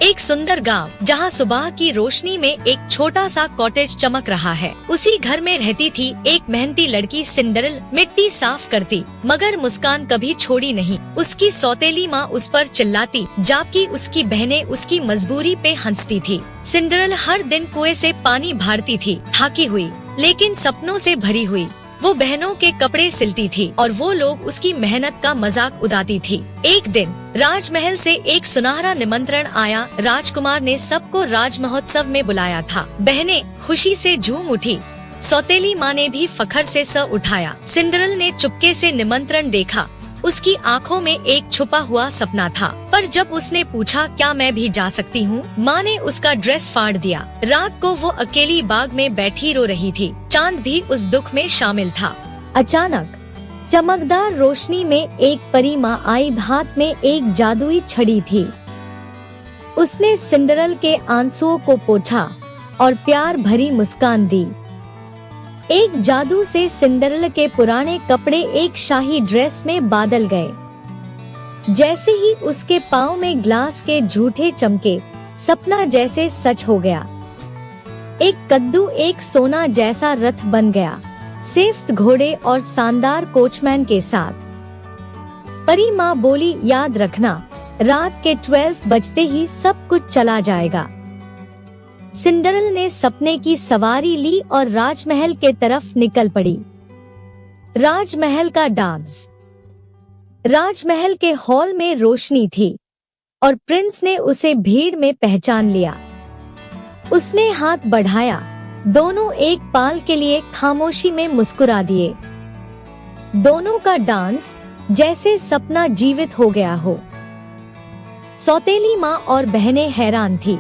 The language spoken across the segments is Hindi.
एक सुंदर गांव जहां सुबह की रोशनी में एक छोटा सा कॉटेज चमक रहा है। उसी घर में रहती थी एक मेहनती लड़की सिंड्रेला। मिट्टी साफ करती मगर मुस्कान कभी छोड़ी नहीं। उसकी सौतेली माँ उस पर चिल्लाती जबकि उसकी बहनें उसकी मजबूरी पे हंसती थी। सिंड्रेला हर दिन कुएं से पानी भरती थी, थाकी हुई लेकिन सपनों से भरी हुई। वो बहनों के कपड़े सिलती थी और वो लोग उसकी मेहनत का मजाक उड़ाती थी। एक दिन राजमहल से एक सुनहरा निमंत्रण आया। राजकुमार ने सबको राज महोत्सव में बुलाया था। बहनें खुशी से झूम उठी, सौतेली माँ ने भी फखर से सर उठाया। सिंड्रेला ने चुपके से निमंत्रण देखा। उसकी आंखों में एक छुपा हुआ सपना था, पर जब उसने पूछा क्या मैं भी जा सकती हूँ, माँ ने उसका ड्रेस फाड़ दिया। रात को वो अकेली बाग में बैठी रो रही थी। चांद भी उस दुख में शामिल था। अचानक चमकदार रोशनी में एक परी माँ आई। हाथ में एक जादुई छड़ी थी। उसने सिंड्रेला के आंसुओं को पोंछा और प्यार भरी मुस्कान दी। एक जादू से सिंड्रेला के पुराने कपड़े एक शाही ड्रेस में बदल गए। जैसे ही उसके पाँव में ग्लास के झूठे चमके, सपना जैसे सच हो गया। एक कद्दू एक सोना जैसा रथ बन गया, सफेद घोड़े और शानदार कोचमैन के साथ। परी माँ बोली, याद रखना, रात के 12 बजते ही सब कुछ चला जाएगा। सिंड्रेला ने सपने की सवारी ली और राजमहल के तरफ निकल पड़ी। राजमहल का डांस। राजमहल के हॉल में रोशनी थी और प्रिंस ने उसे भीड़ में पहचान लिया। उसने हाथ बढ़ाया। दोनों एक पल के लिए खामोशी में मुस्कुरा दिए। दोनों का डांस जैसे सपना जीवित हो गया हो। सौतेली माँ और बहनें हैरान थी,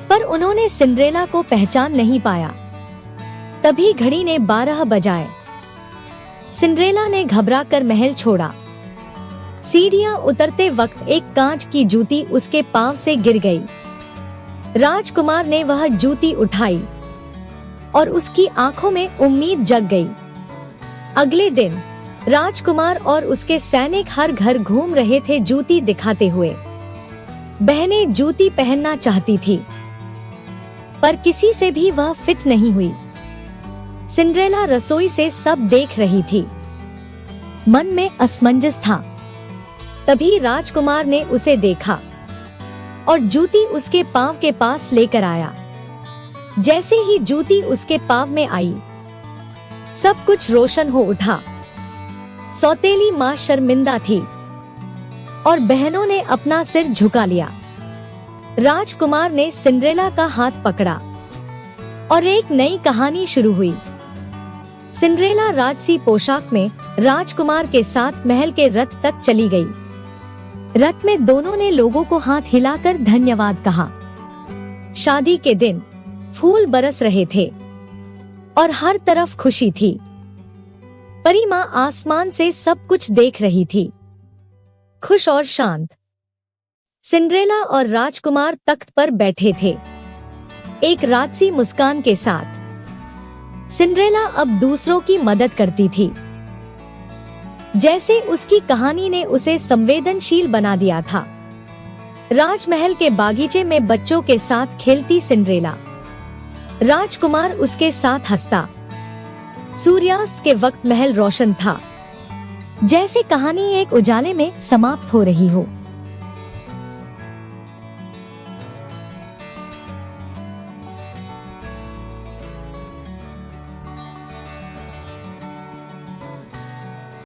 पर उन्होंने सिंड्रेला को पहचान नहीं पाया। तभी घड़ी ने 12 बजाए। सिंड्रेला ने घबराकर महल छोड़ा। सीढ़ियां उतरते वक्त एक कांच की जूती उसके पांव से गिर गई। राजकुमार ने वह जूती उठाई और उसकी आंखों में उम्मीद जग गई। अगले दिन राजकुमार और उसके सैनिक हर घर घूम रहे थे जूती दिखाते हुए। बहनें जूती पहनना चाहती थी, पर किसी से भी वह फिट नहीं हुई। सिंड्रेला रसोई से सब देख रही थी, मन में असमंजस था। तभी राजकुमार ने उसे देखा और जूती उसके पांव के पास लेकर आया। जैसे ही जूती उसके पांव में आई, सब कुछ रोशन हो उठा। सौतेली माँ शर्मिंदा थी और बहनों ने अपना सिर झुका लिया। राजकुमार ने सिंड्रेला का हाथ पकड़ा और एक नई कहानी शुरू हुई। सिंड्रेला राजसी पोशाक में राजकुमार के साथ महल के रथ तक चली गई। रथ में दोनों ने लोगों को हाथ हिलाकर धन्यवाद कहा। शादी के दिन फूल बरस रहे थे और हर तरफ खुशी थी। परी माँ आसमान से सब कुछ देख रही थी, खुश और शांत। सिंड्रेला और राजकुमार तख्त पर बैठे थे, एक राजसी मुस्कान के साथ। सिंड्रेला अब दूसरों की मदद करती थी, जैसे उसकी कहानी ने उसे संवेदनशील बना दिया था। राजमहल के बागीचे में बच्चों के साथ खेलती सिंड्रेला। राजकुमार उसके साथ हंसता। सूर्यास्त के वक्त महल रोशन था, जैसे कहानी एक उजाले में समाप्त हो रही हो।